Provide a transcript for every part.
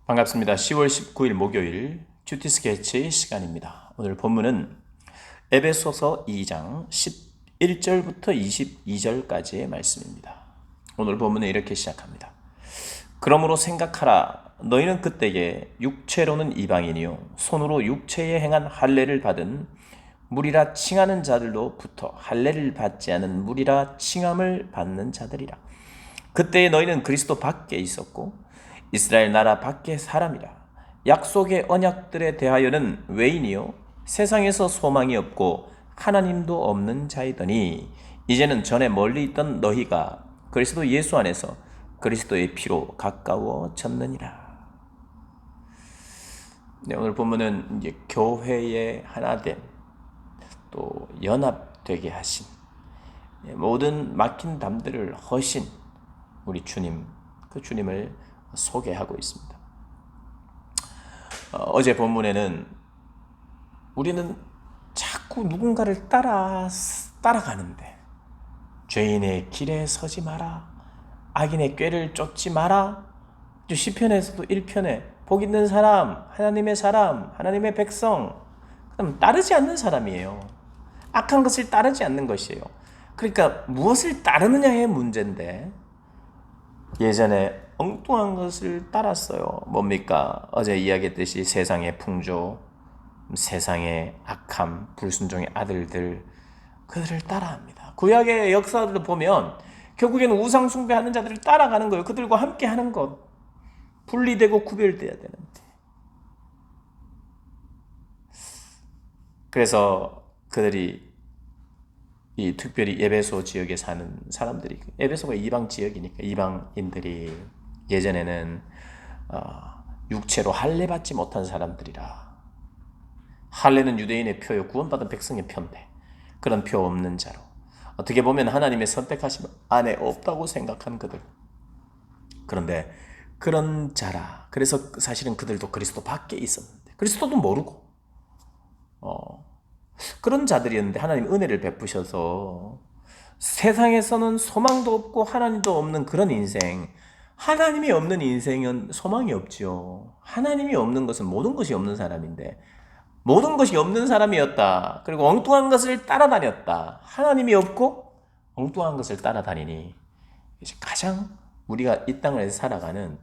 반갑습니다. 10월 19일 목요일 큐티 스케치 시간입니다. 오늘 본문은 에베소서 2장 11절부터 22절까지의 말씀입니다. 오늘 본문은 이렇게 시작합니다. 그러므로 생각하라. 너희는 그때에 육체로는 이방인이요 손으로 육체에 행한 할례를 받은 무리라 칭하는 자들로부터 할례를 받지 않은 무리라 칭함을 받는 자들이라. 그때에 너희는 그리스도 밖에 있었고 이스라엘 나라 밖의 사람이라. 약속의 언약들에 대하여는 외인이요 세상에서 소망이 없고 하나님도 없는 자이더니 이제는 전에 멀리 있던 너희가 그리스도 예수 안에서 그리스도의 피로 가까워졌느니라. 네, 오늘 본문은 이제 교회의 하나됨, 또 연합되게 하신, 모든 막힌 담들을 허신 우리 주님, 그 주님을 소개하고 있습니다. 어제 본문에는 우리는 자꾸 누군가를 따라가는데 죄인의 길에 서지 마라, 악인의 꾀를 쫓지 마라. 시편에서도 1편에 복 있는 사람, 하나님의 백성, 그럼 따르지 않는 사람이에요. 악한 것을 따르지 않는 것이에요. 그러니까 무엇을 따르느냐의 문제인데 예전에 엉뚱한 것을 따랐어요. 뭡니까? 어제 이야기했듯이 세상의 풍조, 세상의 악함, 불순종의 아들들, 그들을 따라합니다. 구약의 역사들을 보면 결국에는 우상 숭배하는 자들을 따라가는 거예요. 그들과 함께 하는 것. 분리되고 구별돼야 되는데. 그래서 그들이 특별히 에베소 지역에 사는 사람들이, 에베소가 이방 지역이니까 이방인들이 예전에는 육체로 할례 받지 못한 사람들이라. 할례는 유대인의 표요 구원받은 백성의 표인데 그런 표 없는 자로, 어떻게 보면 하나님의 선택하심 안에 없다고 생각한 그들. 그런데 그런 자라. 그래서 사실은 그들도 그리스도 밖에 있었는데 그리스도도 모르고 그런 자들이었는데 하나님 은혜를 베푸셔서 세상에서는 소망도 없고 하나님도 없는 그런 인생, 하나님이 없는 인생은 소망이 없지요. 하나님이 없는 것은 모든 것이 없는 사람인데 모든 것이 없는 사람이었다. 그리고 엉뚱한 것을 따라다녔다. 하나님이 없고 엉뚱한 것을 따라다니니 가장 우리가 이 땅을 살아가는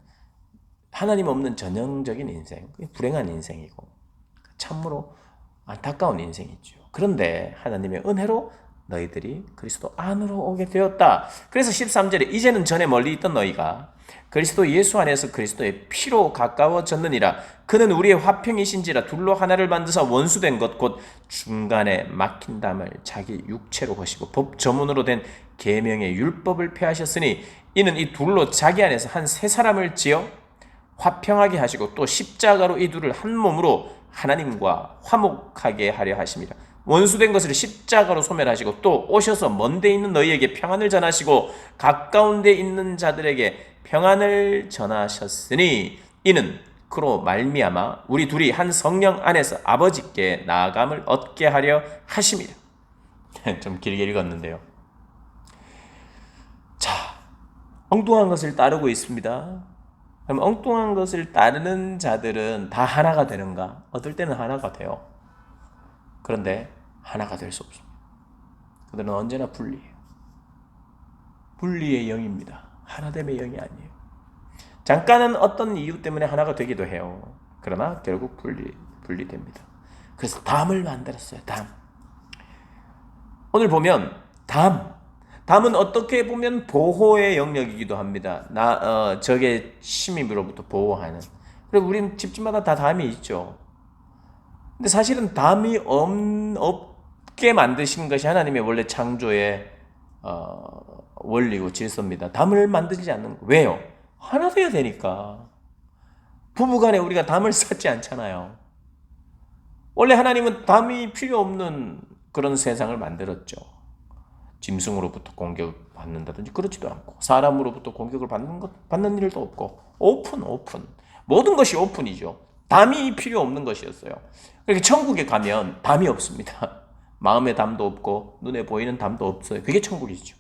하나님 없는 전형적인 인생, 불행한 인생이고 참으로 안타까운 인생이죠. 그런데 하나님의 은혜로 너희들이 그리스도 안으로 오게 되었다. 그래서 13절에 이제는 전에 멀리 있던 너희가 그리스도 예수 안에서 그리스도의 피로 가까워졌느니라. 그는 우리의 화평이신지라 둘로 하나를 만드사 원수된 것 곧 중간에 막힌 담을 자기 육체로 거시고 법 저문으로 된 계명의 율법을 폐하셨으니 이는 이 둘로 자기 안에서 한 세 사람을 지어 화평하게 하시고 또 십자가로 이 둘을 한 몸으로 하나님과 화목하게 하려 하심이라. 원수된 것을 십자가로 소멸하시고 또 오셔서 먼데 있는 너희에게 평안을 전하시고 가까운 데 있는 자들에게 평안을 전하셨으니 이는 그로 말미암아 우리 둘이 한 성령 안에서 아버지께 나아감을 얻게 하려 하심이라. 좀 길게 읽었는데요. 자, 엉뚱한 것을 따르고 있습니다. 그럼 엉뚱한 것을 따르는 자들은 다 하나가 되는가? 어떨 때는 하나가 돼요. 그런데 하나가 될 수 없습니다. 그들은 언제나 분리해요. 분리의 영입니다. 하나됨의 영이 아니에요. 잠깐은 어떤 이유 때문에 하나가 되기도 해요. 그러나 결국 분리됩니다. 그래서 담을 만들었어요. 담. 오늘 보면 담은 어떻게 보면 보호의 영역이기도 합니다. 적의 침입으로부터 보호하는. 그리고 우리는 집집마다 다 담이 있죠. 근데 사실은 담이 없게 만드신 것이 하나님의 원래 창조의 원리고 질서입니다. 담을 만들지 않는 거. 왜요? 하나 돼야 되니까. 부부간에 우리가 담을 쌓지 않잖아요. 원래 하나님은 담이 필요 없는 그런 세상을 만들었죠. 짐승으로부터 공격을 받는다든지 그렇지도 않고 사람으로부터 공격을 받는 일도 없고 오픈 모든 것이 오픈이죠. 담이 필요 없는 것이었어요. 그러니까 천국에 가면 담이 없습니다. 마음의 담도 없고 눈에 보이는 담도 없어요. 그게 천국이죠.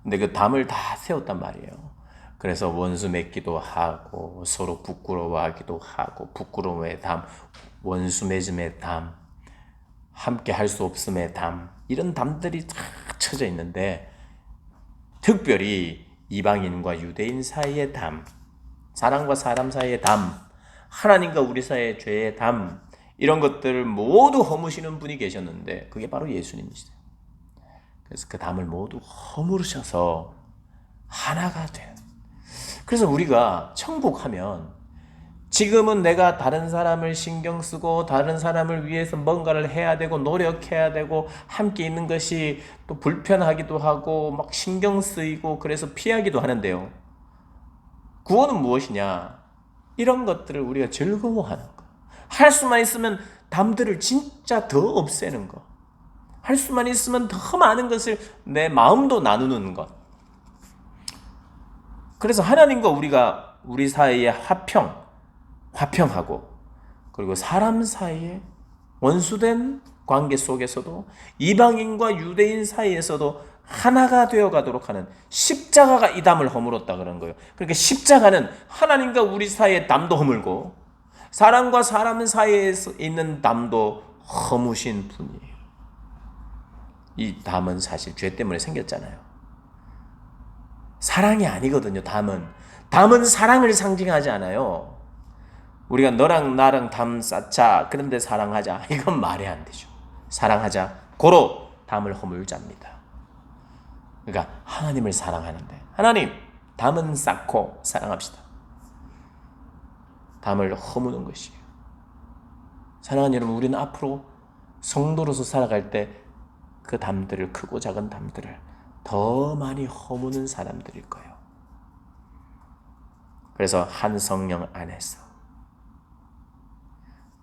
근데 그 담을 다 세웠단 말이에요. 그래서 원수 맺기도 하고 서로 부끄러워하기도 하고 부끄러움의 담, 원수 맺음의 담, 함께 할 수 없음의 담, 이런 담들이 다 쳐져 있는데 특별히 이방인과 유대인 사이의 담, 사람과 사람 사이의 담, 하나님과 우리 사이의 죄의 담, 이런 것들을 모두 허무시는 분이 계셨는데 그게 바로 예수님이시죠. 그래서 그 담을 모두 허무르셔서 하나가 된. 그래서 우리가 천국 하면 지금은 내가 다른 사람을 신경 쓰고 다른 사람을 위해서 뭔가를 해야 되고 노력해야 되고 함께 있는 것이 또 불편하기도 하고 막 신경 쓰이고 그래서 피하기도 하는데요. 구원은 무엇이냐? 이런 것들을 우리가 즐거워하는 거. 할 수만 있으면 담들을 진짜 더 없애는 거. 할 수만 있으면 더 많은 것을 내 마음도 나누는 것. 그래서 하나님과 우리 사이에 화평하고 그리고 사람 사이에 원수된 관계 속에서도 이방인과 유대인 사이에서도 하나가 되어 가도록 하는 십자가가 이 담을 허물었다 그런 거예요. 그러니까 십자가는 하나님과 우리 사이의 담도 허물고 사람과 사람 사이에 있는 담도 허무신 분이에요. 이 담은 사실 죄 때문에 생겼잖아요. 사랑이 아니거든요. 담은 사랑을 상징하지 않아요. 우리가 너랑 나랑 담 쌓자 그런데 사랑하자 이건 말이 안 되죠. 사랑하자 고로 담을 허물자입니다. 그러니까 하나님을 사랑하는데 하나님 담은 쌓고 사랑합시다. 담을 허무는 것이에요. 사랑하는 여러분, 우리는 앞으로 성도로서 살아갈 때 그 담들을, 크고 작은 담들을 더 많이 허무는 사람들일 거예요. 그래서 한 성령 안에서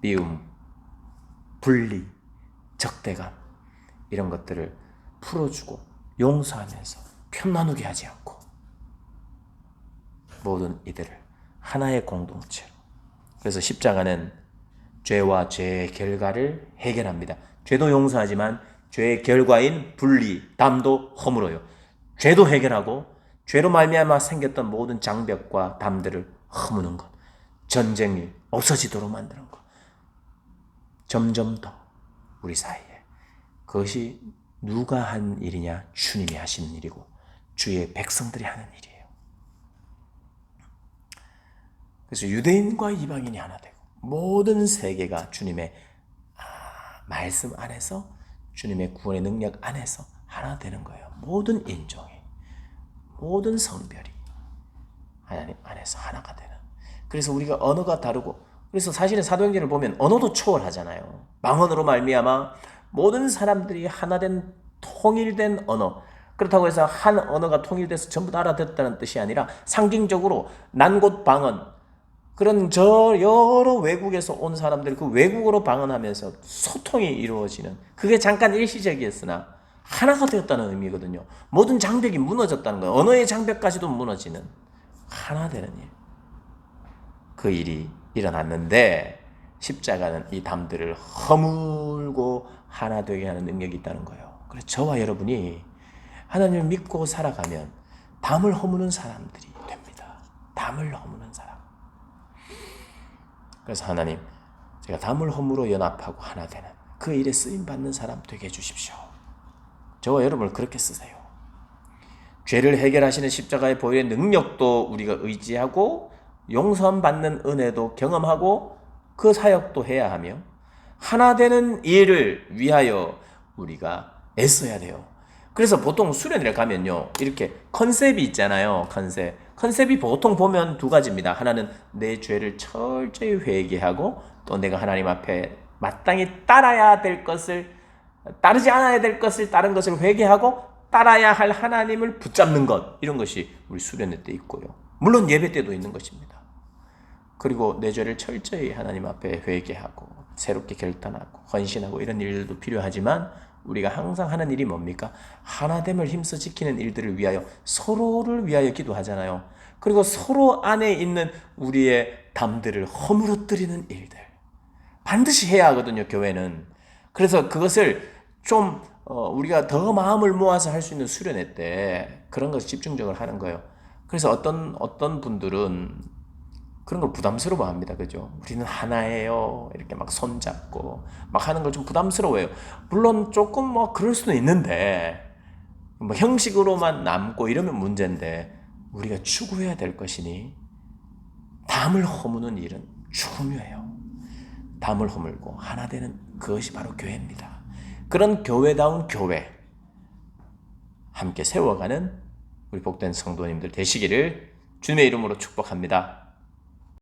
미움, 분리, 적대감 이런 것들을 풀어주고 용서하면서 편나누게 하지 않고 모든 이들을 하나의 공동체로. 그래서 십자가는 죄와 죄의 결과를 해결합니다. 죄도 용서하지만 죄의 결과인 분리, 담도 허물어요. 죄도 해결하고 죄로 말미암아 생겼던 모든 장벽과 담들을 허무는 것, 전쟁이 없어지도록 만드는 것. 점점 더 우리 사이에. 그것이 누가 한 일이냐? 주님이 하시는 일이고 주의 백성들이 하는 일이에요. 그래서 유대인과 이방인이 하나 되고 모든 세계가 주님의 말씀 안에서, 주님의 구원의 능력 안에서 하나 되는 거예요. 모든 인종이, 모든 성별이 하나님 안에서 하나가 되는. 그래서 우리가 언어가 다르고, 그래서 사실은 사도행전을 보면 언어도 초월하잖아요. 망언으로 말미암아 모든 사람들이 하나된 통일된 언어. 그렇다고 해서 한 언어가 통일돼서 전부 다 알아듣다는 뜻이 아니라 상징적으로 난곳 방언, 그런 여러 외국에서 온 사람들이 그 외국어로 방언하면서 소통이 이루어지는, 그게 잠깐 일시적이었으나 하나가 되었다는 의미거든요. 모든 장벽이 무너졌다는 거예요. 언어의 장벽까지도 무너지는 하나 되는 일. 그 일이 일어났는데 십자가는 이 담들을 허물고 하나 되게 하는 능력이 있다는 거예요. 그래서 저와 여러분이 하나님을 믿고 살아가면 담을 허무는 사람들이 됩니다. 담을 허무는 사람. 그래서 하나님, 제가 담을 허물어 연합하고 하나 되는 그 일에 쓰임받는 사람 되게 해주십시오. 저와 여러분을 그렇게 쓰세요. 죄를 해결하시는 십자가의 보혈의 능력도 우리가 의지하고 용서함 받는 은혜도 경험하고 그 사역도 해야 하며 하나 되는 일을 위하여 우리가 애써야 돼요. 그래서 보통 수련회를 가면요, 이렇게 컨셉이 있잖아요. 컨셉이 보통 보면 두 가지입니다. 하나는 내 죄를 철저히 회개하고 또 내가 하나님 앞에 마땅히 따라야 될 것을, 따르지 않아야 될 것을, 다른 것을 회개하고 따라야 할 하나님을 붙잡는 것, 이런 것이 우리 수련회 때 있고요. 물론 예배 때도 있는 것입니다. 그리고 내 죄를 철저히 하나님 앞에 회개하고 새롭게 결단하고 헌신하고 이런 일들도 필요하지만 우리가 항상 하는 일이 뭡니까? 하나됨을 힘써 지키는 일들을 위하여, 서로를 위하여 기도하잖아요. 그리고 서로 안에 있는 우리의 담들을 허물어뜨리는 일들 반드시 해야 하거든요, 교회는. 그래서 그것을 좀 우리가 더 마음을 모아서 할 수 있는 수련회 때 그런 것을 집중적으로 하는 거예요. 그래서 어떤 분들은 그런 걸 부담스러워합니다. 그죠? 우리는 하나예요. 이렇게 막 손잡고 막 하는 걸 좀 부담스러워해요. 물론 조금 뭐 그럴 수도 있는데 뭐 형식으로만 남고 이러면 문제인데 우리가 추구해야 될 것이니 담을 허무는 일은 중요해요. 담을 허물고 하나 되는 그것이 바로 교회입니다. 그런 교회다운 교회 함께 세워가는 우리 복된 성도님들 되시기를 주님의 이름으로 축복합니다.